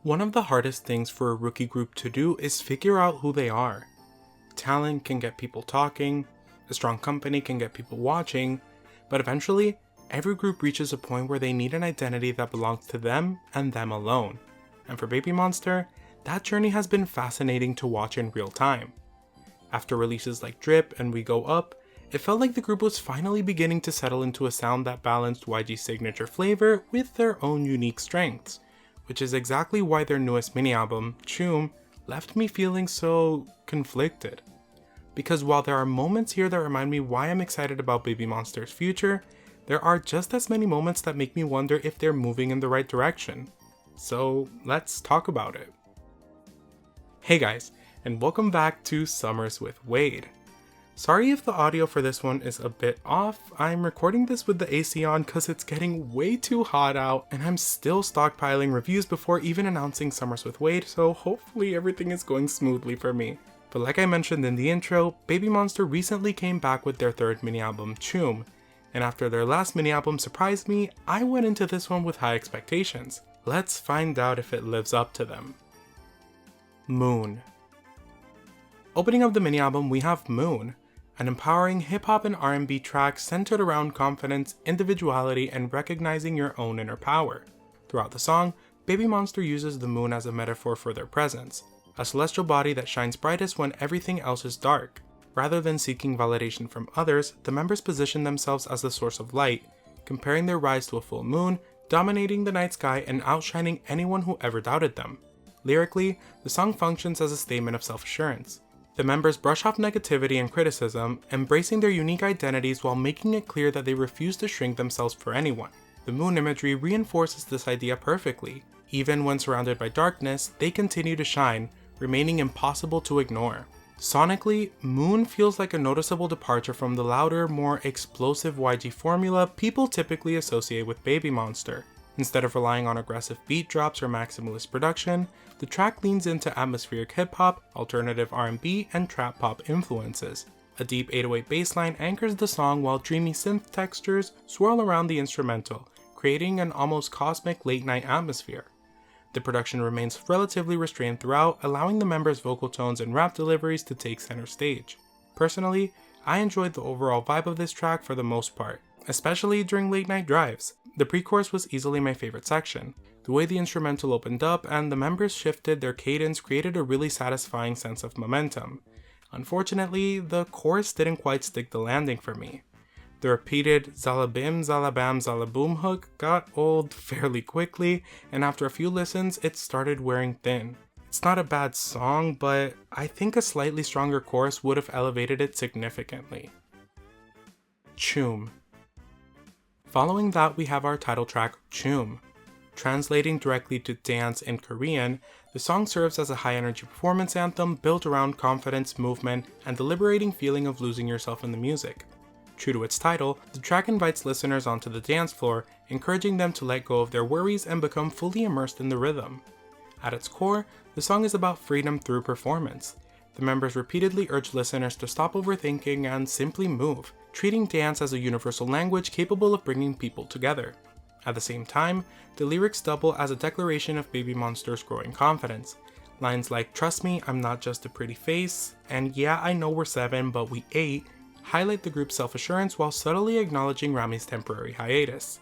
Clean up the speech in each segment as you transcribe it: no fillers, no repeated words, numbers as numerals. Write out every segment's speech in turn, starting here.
One of the hardest things for a rookie group to do is figure out who they are. Talent can get people talking, a strong company can get people watching, but eventually, every group reaches a point where they need an identity that belongs to them and them alone. And for BABYMONSTER, that journey has been fascinating to watch in real time. After releases like Drip and We Go Up, it felt like the group was finally beginning to settle into a sound that balanced YG's signature flavor with their own unique strengths, which is exactly why their newest mini-album, CHOOM, left me feeling so conflicted. Because while there are moments here that remind me why I'm excited about BABYMONSTER's future, there are just as many moments that make me wonder if they're moving in the right direction. So let's talk about it. Hey guys, and welcome back to Summers with Wade. Sorry if the audio for this one is a bit off. I'm recording this with the AC on because it's getting way too hot out and I'm still stockpiling reviews before even announcing Summers with Wade, so hopefully everything is going smoothly for me. But like I mentioned in the intro, BABYMONSTER recently came back with their third mini-album, CHOOM, and after their last mini-album surprised me, I went into this one with high expectations. Let's find out if it lives up to them. Moon. Opening up the mini-album, we have Moon, an empowering hip-hop and R&B track centered around confidence, individuality, and recognizing your own inner power. Throughout the song, BABYMONSTER uses the moon as a metaphor for their presence, a celestial body that shines brightest when everything else is dark. Rather than seeking validation from others, the members position themselves as the source of light, comparing their rise to a full moon, dominating the night sky and outshining anyone who ever doubted them. Lyrically, the song functions as a statement of self-assurance. The members brush off negativity and criticism, embracing their unique identities while making it clear that they refuse to shrink themselves for anyone. The moon imagery reinforces this idea perfectly. Even when surrounded by darkness, they continue to shine, remaining impossible to ignore. Sonically, Moon feels like a noticeable departure from the louder, more explosive YG formula people typically associate with BABYMONSTER. Instead of relying on aggressive beat drops or maximalist production, the track leans into atmospheric hip-hop, alternative R&B, and trap pop influences. A deep 808 bassline anchors the song while dreamy synth textures swirl around the instrumental, creating an almost cosmic late-night atmosphere. The production remains relatively restrained throughout, allowing the members' vocal tones and rap deliveries to take center stage. Personally, I enjoyed the overall vibe of this track for the most part, especially during late-night drives. The pre-chorus was easily my favorite section. The way the instrumental opened up and the members shifted their cadence created a really satisfying sense of momentum. Unfortunately, the chorus didn't quite stick the landing for me. The repeated zalabim zalabam zalaboom hook got old fairly quickly, and after a few listens, it started wearing thin. It's not a bad song, but I think a slightly stronger chorus would have elevated it significantly. CHOOM. Following that, we have our title track, CHOOM. Translating directly to dance in Korean, the song serves as a high-energy performance anthem built around confidence, movement, and the liberating feeling of losing yourself in the music. True to its title, the track invites listeners onto the dance floor, encouraging them to let go of their worries and become fully immersed in the rhythm. At its core, the song is about freedom through performance. The members repeatedly urge listeners to stop overthinking and simply move, treating dance as a universal language capable of bringing people together. At the same time, the lyrics double as a declaration of BABYMONSTER's growing confidence. Lines like "Trust me, I'm not just a pretty face," and "Yeah, I know we're 7, but we 8," highlight the group's self-assurance while subtly acknowledging Rami's temporary hiatus.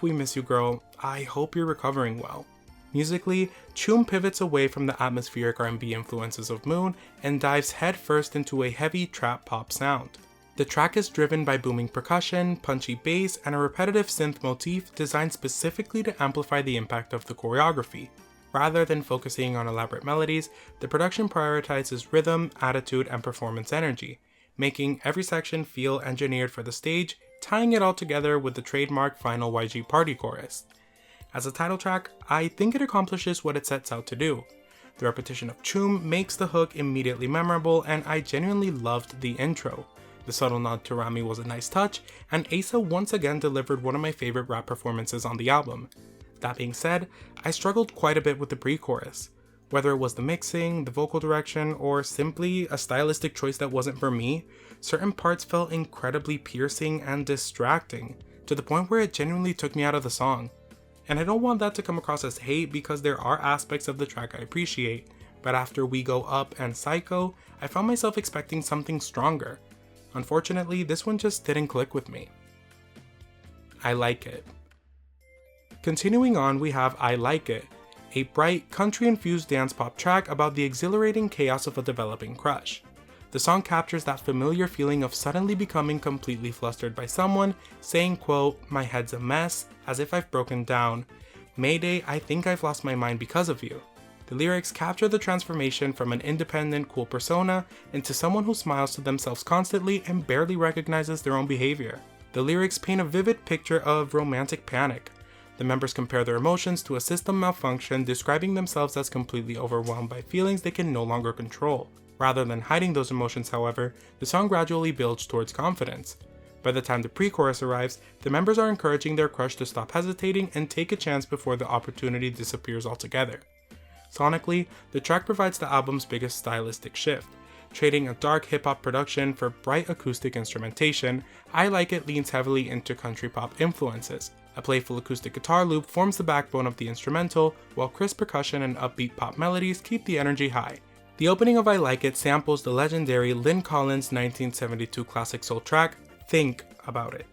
We miss you, girl. I hope you're recovering well. Musically, CHOOM pivots away from the atmospheric R&B influences of Moon and dives headfirst into a heavy trap pop sound. The track is driven by booming percussion, punchy bass, and a repetitive synth motif designed specifically to amplify the impact of the choreography. Rather than focusing on elaborate melodies, the production prioritizes rhythm, attitude, and performance energy, making every section feel engineered for the stage, tying it all together with the trademark final YG party chorus. As a title track, I think it accomplishes what it sets out to do. The repetition of CHOOM makes the hook immediately memorable, and I genuinely loved the intro. The subtle nod to Rami was a nice touch, and Asa once again delivered one of my favorite rap performances on the album. That being said, I struggled quite a bit with the pre-chorus. Whether it was the mixing, the vocal direction, or simply a stylistic choice that wasn't for me, certain parts felt incredibly piercing and distracting, to the point where it genuinely took me out of the song. And I don't want that to come across as hate because there are aspects of the track I appreciate, but after We Go Up and Psycho, I found myself expecting something stronger. Unfortunately, this one just didn't click with me. I Like It. Continuing on, we have I Like It, a bright, country-infused dance pop track about the exhilarating chaos of a developing crush. The song captures that familiar feeling of suddenly becoming completely flustered by someone, saying, quote, "My head's a mess, as if I've broken down. Mayday, I think I've lost my mind because of you." The lyrics capture the transformation from an independent, cool persona into someone who smiles to themselves constantly and barely recognizes their own behavior. The lyrics paint a vivid picture of romantic panic. The members compare their emotions to a system malfunction, describing themselves as completely overwhelmed by feelings they can no longer control. Rather than hiding those emotions, however, the song gradually builds towards confidence. By the time the pre-chorus arrives, the members are encouraging their crush to stop hesitating and take a chance before the opportunity disappears altogether. Sonically, the track provides the album's biggest stylistic shift. Trading a dark hip-hop production for bright acoustic instrumentation, I Like It leans heavily into country pop influences. A playful acoustic guitar loop forms the backbone of the instrumental, while crisp percussion and upbeat pop melodies keep the energy high. The opening of I Like It samples the legendary Lynn Collins' 1972 classic soul track, Think About It.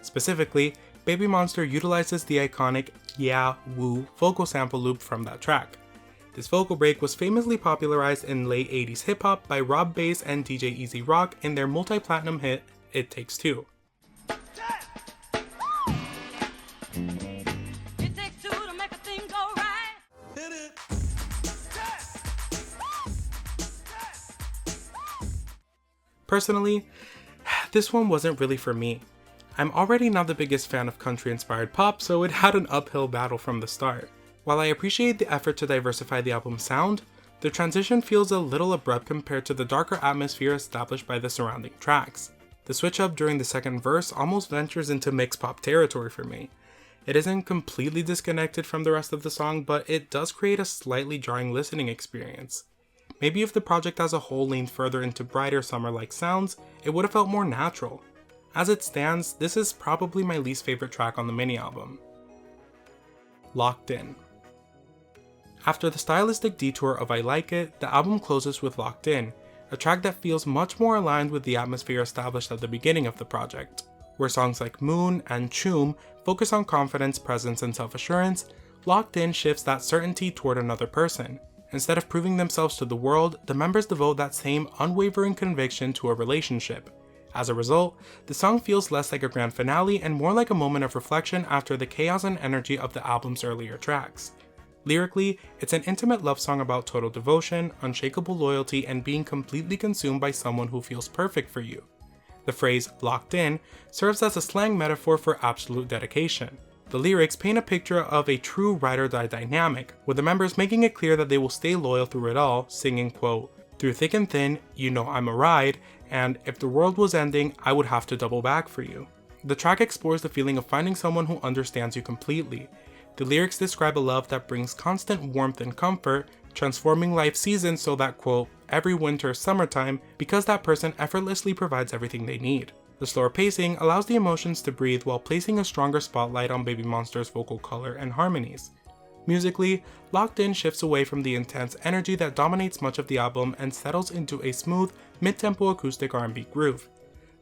Specifically, BABYMONSTER utilizes the iconic Yeah Woo vocal sample loop from that track. This vocal break was famously popularized in late 80s hip-hop by Rob Bass and DJ Easy Rock in their multi-platinum hit, It Takes Two. Personally, this one wasn't really for me. I'm already not the biggest fan of country-inspired pop, so it had an uphill battle from the start. While I appreciate the effort to diversify the album's sound, the transition feels a little abrupt compared to the darker atmosphere established by the surrounding tracks. The switch up during the second verse almost ventures into mixed pop territory for me. It isn't completely disconnected from the rest of the song, but it does create a slightly jarring listening experience. Maybe if the project as a whole leaned further into brighter summer-like sounds, it would have felt more natural. As it stands, this is probably my least favorite track on the mini-album. Locked In. After the stylistic detour of I Like It, the album closes with Locked In, a track that feels much more aligned with the atmosphere established at the beginning of the project. Where songs like Moon and CHOOM focus on confidence, presence, and self-assurance, Locked In shifts that certainty toward another person. Instead of proving themselves to the world, the members devote that same unwavering conviction to a relationship. As a result, the song feels less like a grand finale and more like a moment of reflection after the chaos and energy of the album's earlier tracks. Lyrically, it's an intimate love song about total devotion, unshakable loyalty, and being completely consumed by someone who feels perfect for you. The phrase "locked in" serves as a slang metaphor for absolute dedication. The lyrics paint a picture of a true ride-or-die dynamic, with the members making it clear that they will stay loyal through it all, singing, quote, "Through thick and thin, you know I'm a ride, and if the world was ending, I would have to double back for you." The track explores the feeling of finding someone who understands you completely. The lyrics describe a love that brings constant warmth and comfort, transforming life seasons so that, quote, "every winter, summertime, because that person effortlessly provides everything they need." The slower pacing allows the emotions to breathe while placing a stronger spotlight on BABYMONSTER's vocal color and harmonies. Musically, Locked In shifts away from the intense energy that dominates much of the album and settles into a smooth, mid-tempo acoustic R&B groove.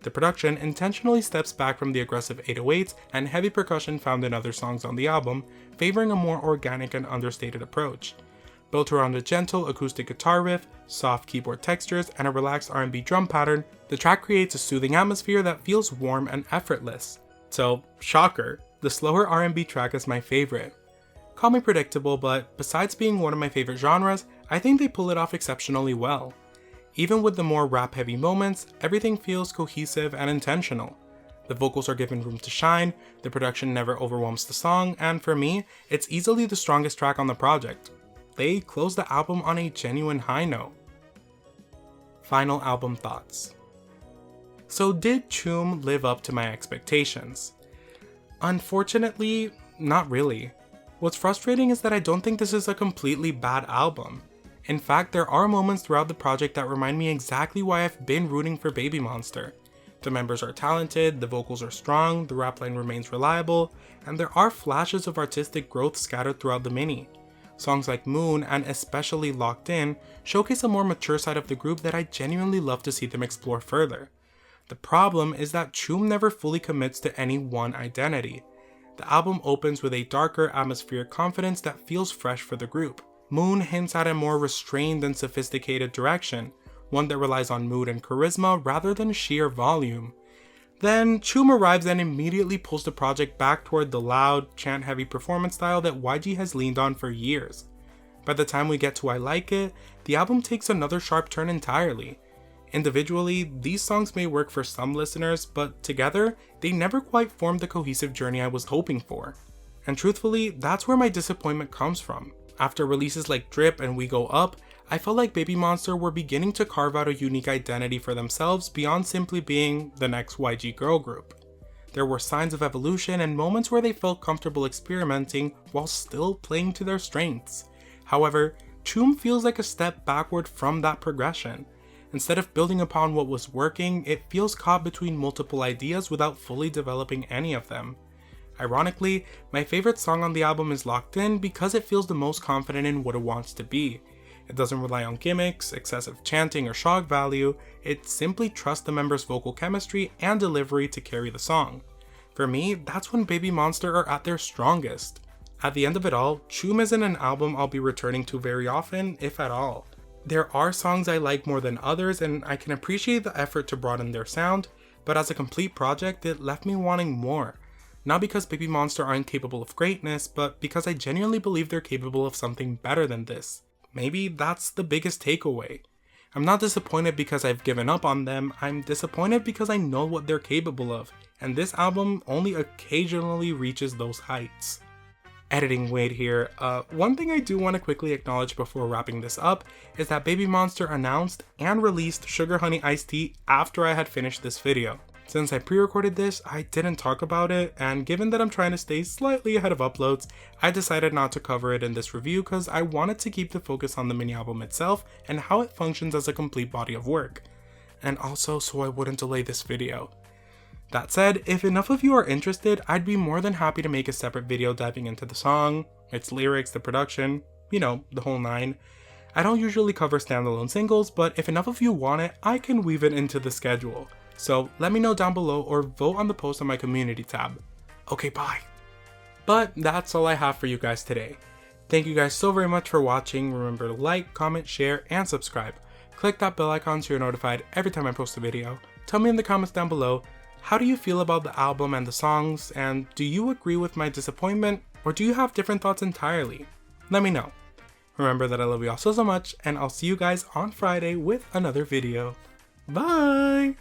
The production intentionally steps back from the aggressive 808s and heavy percussion found in other songs on the album, favoring a more organic and understated approach. Built around a gentle acoustic guitar riff, soft keyboard textures, and a relaxed R&B drum pattern, the track creates a soothing atmosphere that feels warm and effortless. So, shocker, the slower R&B track is my favorite. Call me predictable, but besides being one of my favorite genres, I think they pull it off exceptionally well. Even with the more rap-heavy moments, everything feels cohesive and intentional. The vocals are given room to shine, the production never overwhelms the song, and for me, it's easily the strongest track on the project. They close the album on a genuine high note. Final album thoughts. So did CHOOM live up to my expectations? Unfortunately, not really. What's frustrating is that I don't think this is a completely bad album. In fact, there are moments throughout the project that remind me exactly why I've been rooting for BABYMONSTER. The members are talented, the vocals are strong, the rap line remains reliable, and there are flashes of artistic growth scattered throughout the mini. Songs like Moon and especially Locked In showcase a more mature side of the group that I genuinely love to see them explore further. The problem is that CHOOM never fully commits to any one identity. The album opens with a darker atmospheric confidence that feels fresh for the group. Moon hints at a more restrained and sophisticated direction, one that relies on mood and charisma rather than sheer volume. Then CHOOM arrives and immediately pulls the project back toward the loud, chant-heavy performance style that YG has leaned on for years. By the time we get to I Like It, the album takes another sharp turn entirely. Individually, these songs may work for some listeners, but together, they never quite formed the cohesive journey I was hoping for. And truthfully, that's where my disappointment comes from. After releases like Drip and We Go Up, I felt like BABYMONSTER were beginning to carve out a unique identity for themselves beyond simply being the next YG girl group. There were signs of evolution and moments where they felt comfortable experimenting while still playing to their strengths. However, CHOOM feels like a step backward from that progression. Instead of building upon what was working, it feels caught between multiple ideas without fully developing any of them. Ironically, my favorite song on the album is Locked In because it feels the most confident in what it wants to be. It doesn't rely on gimmicks, excessive chanting, or shock value. It simply trusts the members' vocal chemistry and delivery to carry the song. For me, that's when BABYMONSTER are at their strongest. At the end of it all, CHOOM isn't an album I'll be returning to very often, if at all. There are songs I like more than others, and I can appreciate the effort to broaden their sound, but as a complete project, it left me wanting more. Not because BABYMONSTER aren't capable of greatness, but because I genuinely believe they're capable of something better than this. Maybe that's the biggest takeaway. I'm not disappointed because I've given up on them, I'm disappointed because I know what they're capable of, and this album only occasionally reaches those heights. Editing Wade here. One thing I do want to quickly acknowledge before wrapping this up is that BABYMONSTER announced and released Sugar Honey Iced Tea after I had finished this video. Since I pre-recorded this, I didn't talk about it, and given that I'm trying to stay slightly ahead of uploads, I decided not to cover it in this review because I wanted to keep the focus on the mini album itself and how it functions as a complete body of work. And also so I wouldn't delay this video. That said, if enough of you are interested, I'd be more than happy to make a separate video diving into the song, its lyrics, the production, you know, the whole nine. I don't usually cover standalone singles, but if enough of you want it, I can weave it into the schedule. So let me know down below or vote on the post on my community tab. Okay, bye. But that's all I have for you guys today. Thank you guys so very much for watching. Remember to like, comment, share, and subscribe. Click that bell icon so you're notified every time I post a video. Tell me in the comments down below, how do you feel about the album and the songs, and do you agree with my disappointment, or do you have different thoughts entirely? Let me know. Remember that I love you all so much, and I'll see you guys on Friday with another video. Bye!